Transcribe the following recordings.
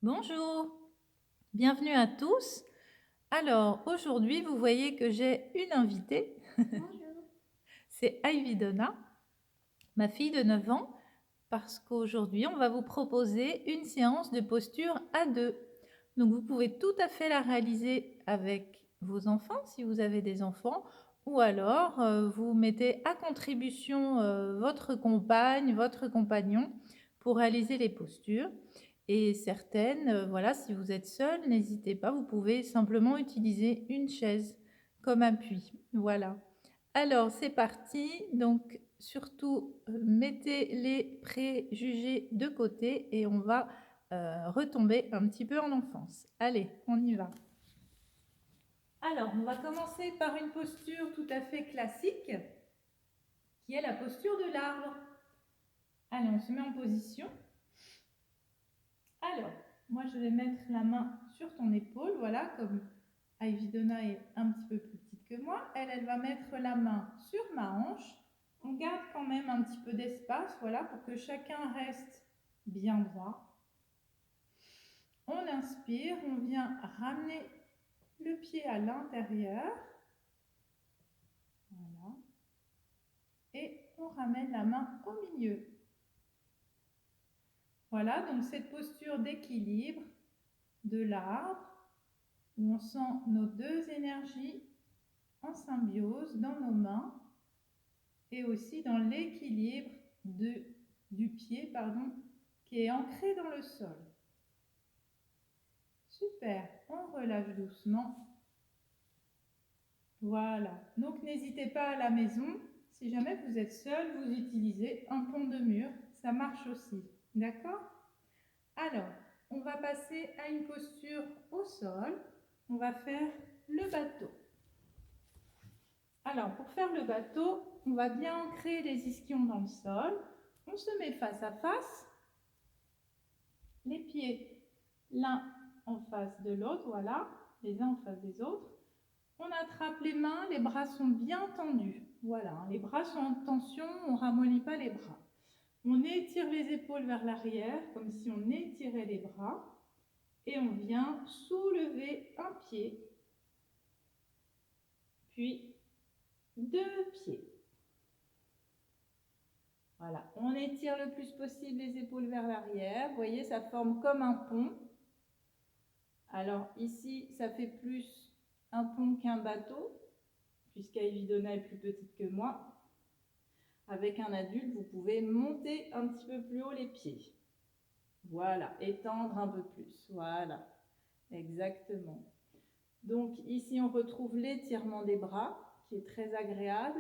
Bonjour, bienvenue à tous. Alors aujourd'hui, vous voyez que j'ai une invitée, Bonjour. c'est Ivy Donna, ma fille de 9 ans, parce qu'aujourd'hui, on va vous proposer une séance de posture à deux. Donc vous pouvez tout à fait la réaliser avec vos enfants, si vous avez des enfants, ou alors vous mettez à contribution votre compagne, votre compagnon pour réaliser les postures. Et certaines, voilà, si vous êtes seul, n'hésitez pas, vous pouvez simplement utiliser une chaise comme appui. Voilà. Alors, c'est parti. Donc, surtout, mettez les préjugés de côté et on va retomber un petit peu en enfance. Allez, on y va. Alors, on va commencer par une posture tout à fait classique, qui est la posture de l'arbre. Allez, on se met en position. Alors, moi, je vais mettre la main sur ton épaule, voilà, comme Ivy Donna est un petit peu plus petite que moi. Elle va mettre la main sur ma hanche. On garde quand même un petit peu d'espace, voilà, pour que chacun reste bien droit. On inspire, on vient ramener le pied à l'intérieur. Voilà. Et on ramène la main au milieu. Voilà, donc cette posture d'équilibre de l'arbre, où on sent nos deux énergies en symbiose dans nos mains et aussi dans l'équilibre du pied qui est ancré dans le sol. Super, on relâche doucement. Voilà, donc n'hésitez pas à la maison, si jamais vous êtes seul, vous utilisez un pont de mur, ça marche aussi, d'accord? Alors, on va passer à une posture au sol, on va faire le bateau. Alors, pour faire le bateau, on va bien ancrer les ischions dans le sol. On se met face à face, les pieds l'un en face de l'autre, voilà, les uns en face des autres. On attrape les mains, les bras sont bien tendus. Voilà, les bras sont en tension, on ne ramollit pas les bras. On étire les épaules vers l'arrière, comme si on étirait les bras. Et on vient soulever un pied, puis deux pieds. Voilà, on étire le plus possible les épaules vers l'arrière. Vous voyez, ça forme comme un pont. Alors ici, ça fait plus un pont qu'un bateau, puisqu'Ivy Donna est plus petite que moi. Avec un adulte, vous pouvez monter un petit peu plus haut les pieds. Voilà, étendre un peu plus. Voilà, exactement. Donc ici, on retrouve l'étirement des bras, qui est très agréable.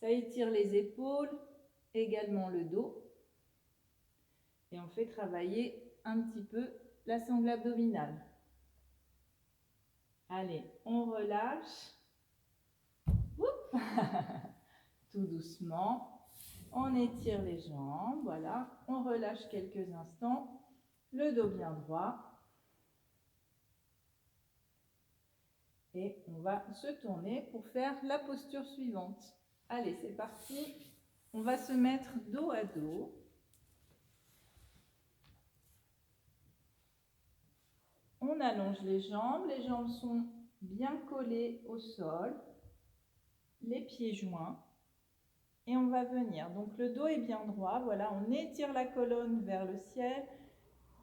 Ça étire les épaules, également le dos. Et on fait travailler un petit peu la sangle abdominale. Allez, on relâche. Tout doucement. On étire les jambes, voilà. On relâche quelques instants. Le dos bien droit. Et on va se tourner pour faire la posture suivante. Allez, c'est parti. On va se mettre dos à dos. On allonge les jambes sont bien collées au sol, les pieds joints. Et on va venir, donc le dos est bien droit, voilà, on étire la colonne vers le ciel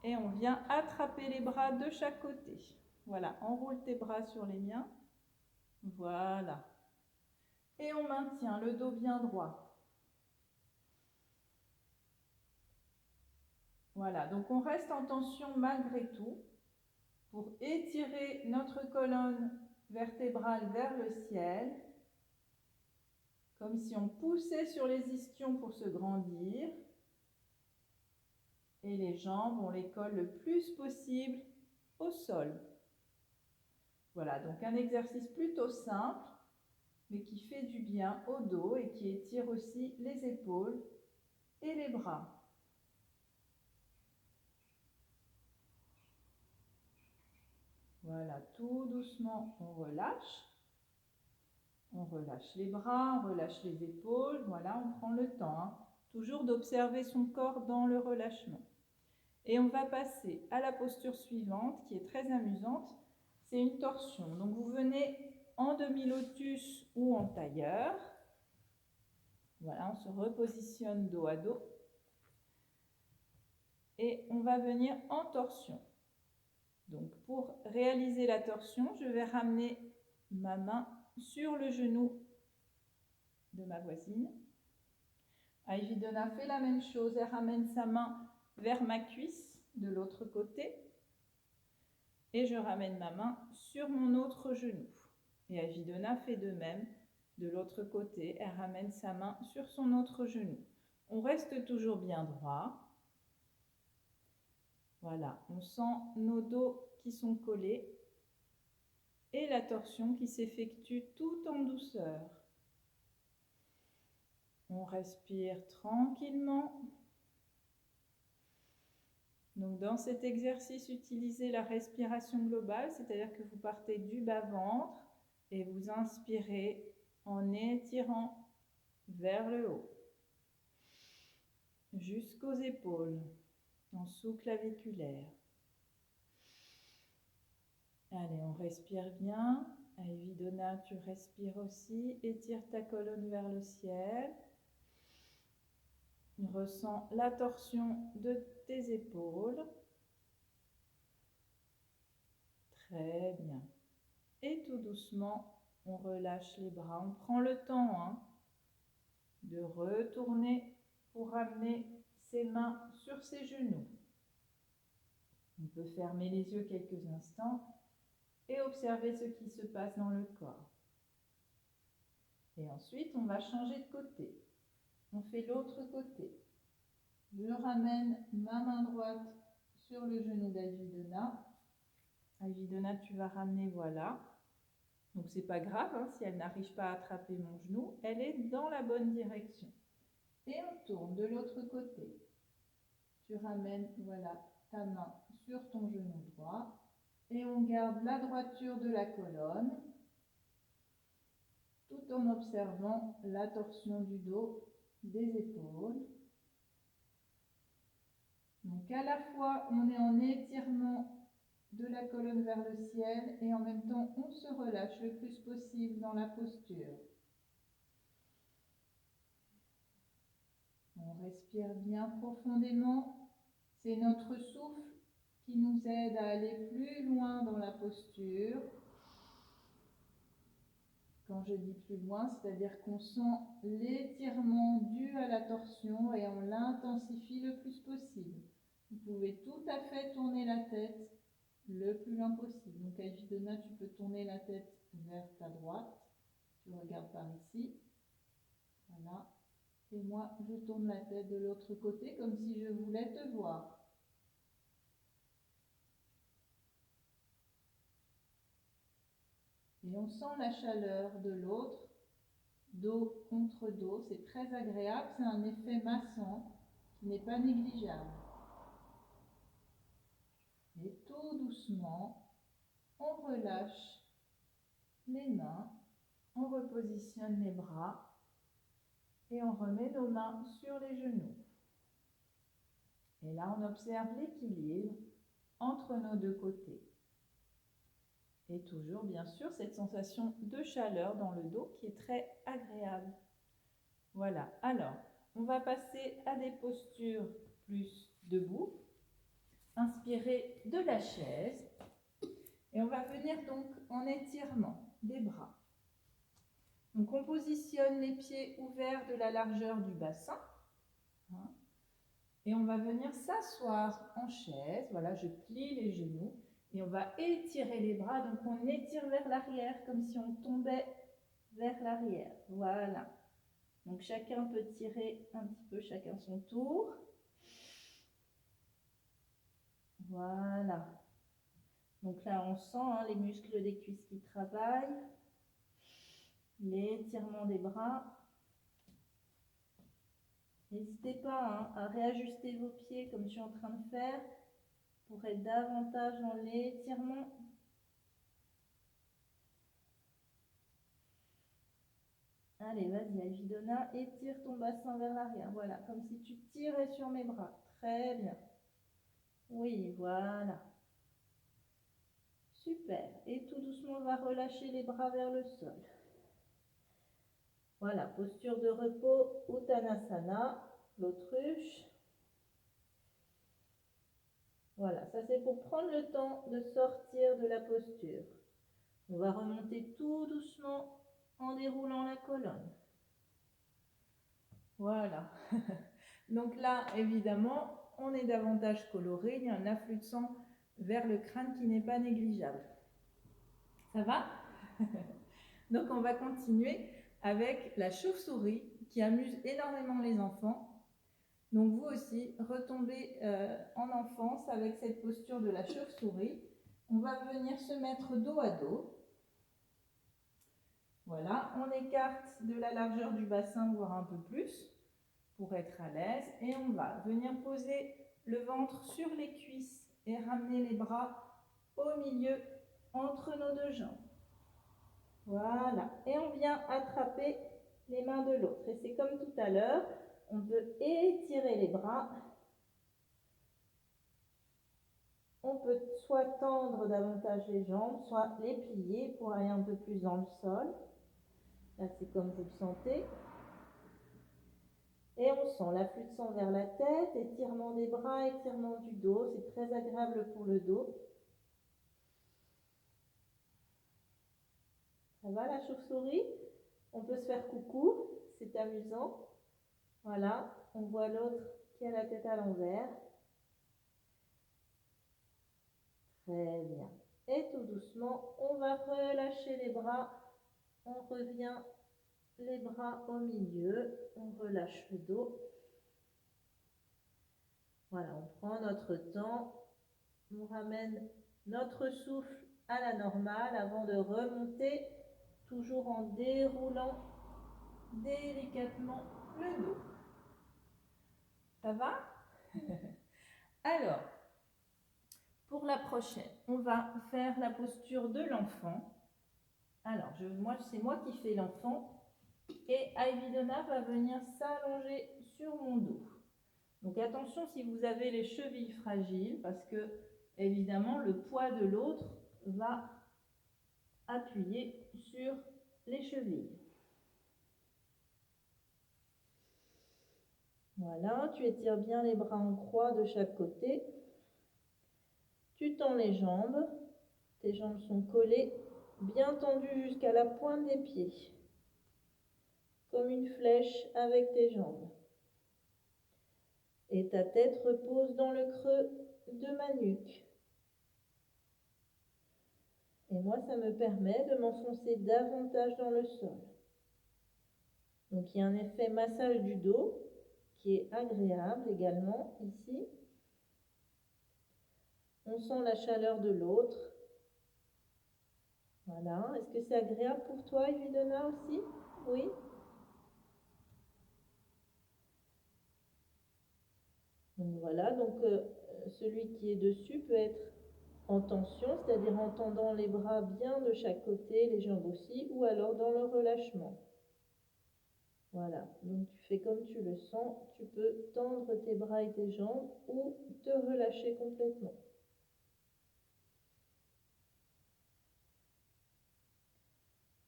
et on vient attraper les bras de chaque côté. Voilà, enroule tes bras sur les miens, voilà. Et on maintient le dos bien droit. Voilà, donc on reste en tension malgré tout pour étirer notre colonne vertébrale vers le ciel, comme si on poussait sur les ischions pour se grandir. Et les jambes, on les colle le plus possible au sol. Voilà, donc un exercice plutôt simple, mais qui fait du bien au dos et qui étire aussi les épaules et les bras. Voilà, tout doucement, on relâche. On relâche les bras, on relâche les épaules. Voilà, on prend le temps, toujours d'observer son corps dans le relâchement. Et on va passer à la posture suivante qui est très amusante. C'est une torsion. Donc vous venez en demi-lotus ou en tailleur. Voilà, on se repositionne dos à dos. Et on va venir en torsion. Donc pour réaliser la torsion, je vais ramener ma main sur le genou de ma voisine. Ivy Donna fait la même chose, elle ramène sa main vers ma cuisse de l'autre côté et je ramène ma main sur mon autre genou. Et Ivy Donna fait de même de l'autre côté, elle ramène sa main sur son autre genou. On reste toujours bien droit. Voilà, on sent nos dos qui sont collés et la torsion qui s'effectue tout en douceur. On respire tranquillement. Donc dans cet exercice, utilisez la respiration globale, c'est-à-dire que vous partez du bas-ventre et vous inspirez en étirant vers le haut, jusqu'aux épaules, en sous-claviculaire. Allez, on respire bien. Ivy Donna, tu respires aussi. Étire ta colonne vers le ciel. Ressens la torsion de tes épaules. Très bien. Et tout doucement, on relâche les bras. On prend le temps de retourner pour ramener ses mains sur ses genoux. On peut fermer les yeux quelques instants et observer ce qui se passe dans le corps. Et ensuite, on va changer de côté. On fait l'autre côté. Je ramène ma main droite sur le genou d'Ivy Donna. Ivy Donna, tu vas ramener, voilà. Donc, c'est pas grave si elle n'arrive pas à attraper mon genou. Elle est dans la bonne direction. Et on tourne de l'autre côté. Tu ramènes, voilà, ta main sur ton genou droit. Et on garde la droiture de la colonne, tout en observant la torsion du dos, des épaules. Donc à la fois, on est en étirement de la colonne vers le ciel et en même temps, on se relâche le plus possible dans la posture. On respire bien profondément. C'est notre souffle qui nous aide à aller plus loin dans la posture. Quand je dis plus loin, c'est-à-dire qu'on sent l'étirement dû à la torsion et on l'intensifie le plus possible. Vous pouvez tout à fait tourner la tête le plus loin possible. Donc Ivy Donna, tu peux tourner la tête vers ta droite. Tu regardes par ici. Voilà. Et moi, je tourne la tête de l'autre côté comme si je voulais te voir. Et on sent la chaleur de l'autre, dos contre dos. C'est très agréable, c'est un effet massant qui n'est pas négligeable. Et tout doucement, on relâche les mains, on repositionne les bras et on remet nos mains sur les genoux. Et là, on observe l'équilibre entre nos deux côtés. Et toujours, bien sûr, cette sensation de chaleur dans le dos qui est très agréable. Voilà, alors, on va passer à des postures plus debout. Inspirez de la chaise. Et on va venir donc en étirement des bras. Donc on positionne les pieds ouverts de la largeur du bassin. Et on va venir s'asseoir en chaise. Voilà, je plie les genoux. Et on va étirer les bras. Donc on étire vers l'arrière comme si on tombait vers l'arrière. Voilà. Donc chacun peut tirer un petit peu, chacun son tour. Voilà. Donc là, on sent les muscles des cuisses qui travaillent. L'étirement des bras. N'hésitez pas à réajuster vos pieds comme je suis en train de faire pour être davantage dans l'étirement. Allez, vas-y, Ivy Donna, étire ton bassin vers l'arrière. Voilà, comme si tu tirais sur mes bras. Très bien. Oui, voilà. Super. Et tout doucement, on va relâcher les bras vers le sol. Voilà, posture de repos, Uttanasana, l'autruche. Voilà, ça c'est pour prendre le temps de sortir de la posture. On va remonter tout doucement en déroulant la colonne. Voilà. Donc là, évidemment, on est davantage coloré. Il y a un afflux de sang vers le crâne qui n'est pas négligeable. Ça va? Donc on va continuer avec la chauve-souris qui amuse énormément les enfants. Donc vous aussi, retombez en enfance avec cette posture de la chauve-souris. On va venir se mettre dos à dos. Voilà, on écarte de la largeur du bassin, voire un peu plus, pour être à l'aise. Et on va venir poser le ventre sur les cuisses et ramener les bras au milieu entre nos deux jambes. Voilà, et on vient attraper les mains de l'autre. Et c'est comme tout à l'heure, on peut étirer les bras. On peut soit tendre davantage les jambes, soit les plier pour aller un peu plus dans le sol. Là, c'est comme vous le sentez. Et on sent l'afflux de sang vers la tête, étirement des bras, étirement du dos. C'est très agréable pour le dos. Ça va la chauve-souris? On peut se faire coucou, c'est amusant. Voilà, on voit l'autre qui a la tête à l'envers. Très bien. Et tout doucement, on va relâcher les bras. On revient les bras au milieu. On relâche le dos. Voilà, on prend notre temps. On ramène notre souffle à la normale avant de remonter, toujours en déroulant délicatement le dos. Ça va? Alors, pour la prochaine, on va faire la posture de l'enfant. Alors, c'est moi qui fais l'enfant et Aïvidona va venir s'allonger sur mon dos. Donc attention si vous avez les chevilles fragiles parce que évidemment le poids de l'autre va appuyer sur les chevilles. Voilà, tu étires bien les bras en croix de chaque côté. Tu tends les jambes. Tes jambes sont collées, bien tendues jusqu'à la pointe des pieds. Comme une flèche avec tes jambes. Et ta tête repose dans le creux de ma nuque. Et moi, ça me permet de m'enfoncer davantage dans le sol. Donc, il y a un effet massage du dos qui est agréable également ici. On sent la chaleur de l'autre. Voilà. Est-ce que c'est agréable pour toi, Aïvidona, aussi? Oui? Donc voilà, donc celui qui est dessus peut être en tension, c'est-à-dire en tendant les bras bien de chaque côté, les jambes aussi, ou alors dans le relâchement. Voilà, donc tu fais comme tu le sens, tu peux tendre tes bras et tes jambes ou te relâcher complètement.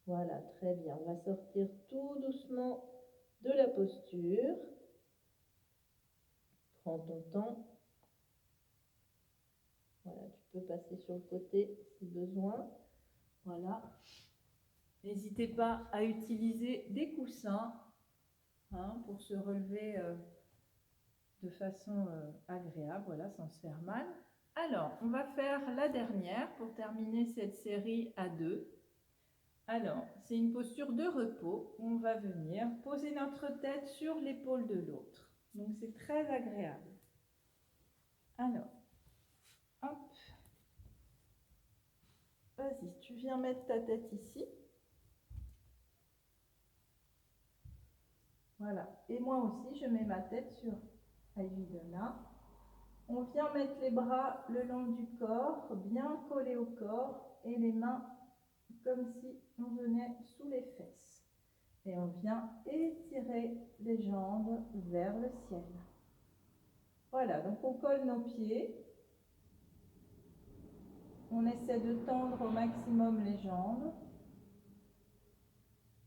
Voilà, très bien. On va sortir tout doucement de la posture. Prends ton temps. Voilà, tu peux passer sur le côté si besoin. Voilà. N'hésitez pas à utiliser des coussins pour se relever de façon agréable, voilà, sans se faire mal. Alors, on va faire la dernière pour terminer cette série à deux. Alors, c'est une posture de repos où on va venir poser notre tête sur l'épaule de l'autre. Donc, c'est très agréable. Alors, hop. Vas-y, tu viens mettre ta tête ici. Voilà. Et moi aussi, je mets ma tête sur Aïvidona. On vient mettre les bras le long du corps, bien collés au corps, et les mains comme si on venait sous les fesses. Et on vient étirer les jambes vers le ciel. Voilà, donc on colle nos pieds. On essaie de tendre au maximum les jambes.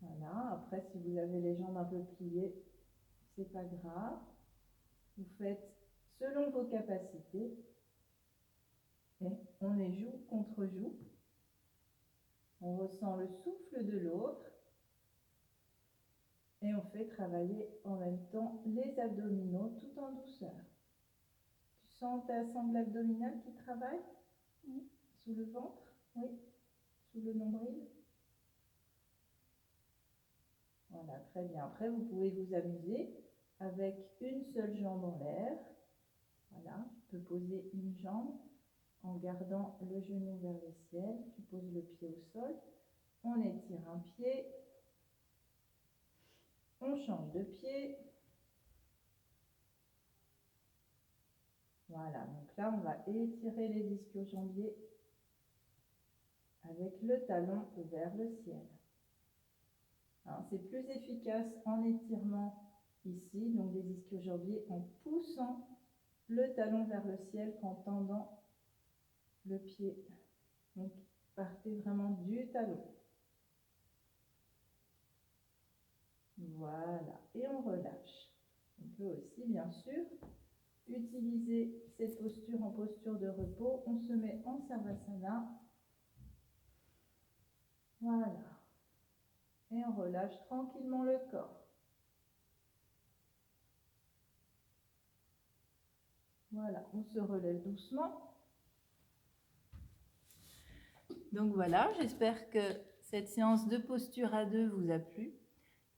Voilà, après si vous avez les jambes un peu pliées, c'est pas grave. Vous faites selon vos capacités. Et on est joue contre joue. On ressent le souffle de l'autre. Et on fait travailler en même temps les abdominaux tout en douceur. Tu sens ta sangle abdominale qui travaille? Oui. Sous le ventre? Oui. Sous le nombril? Voilà, très bien. Après, vous pouvez vous amuser avec une seule jambe en l'air. Voilà, tu peux poser une jambe en gardant le genou vers le ciel. Tu poses le pied au sol. On étire un pied. On change de pied. Voilà, donc là, on va étirer les ischio-jambiers avec le talon vers le ciel. C'est plus efficace en étirement ici, donc des ischio-jambiers, en poussant le talon vers le ciel qu'en tendant le pied. Donc, partez vraiment du talon. Voilà, et on relâche. On peut aussi, bien sûr, utiliser cette posture en posture de repos. On se met en Savasana. Voilà. Et on relâche tranquillement le corps. Voilà, on se relève doucement. Donc voilà, j'espère que cette séance de posture à deux vous a plu.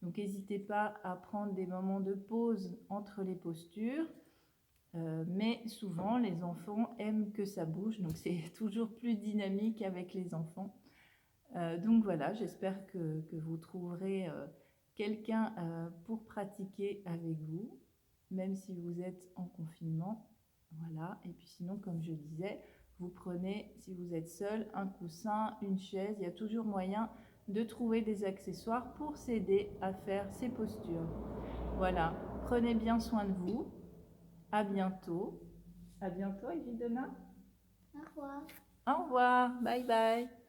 Donc n'hésitez pas à prendre des moments de pause entre les postures. Mais souvent, les enfants aiment que ça bouge, donc c'est toujours plus dynamique avec les enfants. Donc voilà, j'espère que vous trouverez quelqu'un pour pratiquer avec vous, même si vous êtes en confinement. Voilà, et puis sinon, comme je disais, vous prenez, si vous êtes seul, un coussin, une chaise. Il y a toujours moyen de trouver des accessoires pour s'aider à faire ces postures. Voilà, prenez bien soin de vous. À bientôt. À bientôt, Evidona. Au revoir. Au revoir. Bye bye.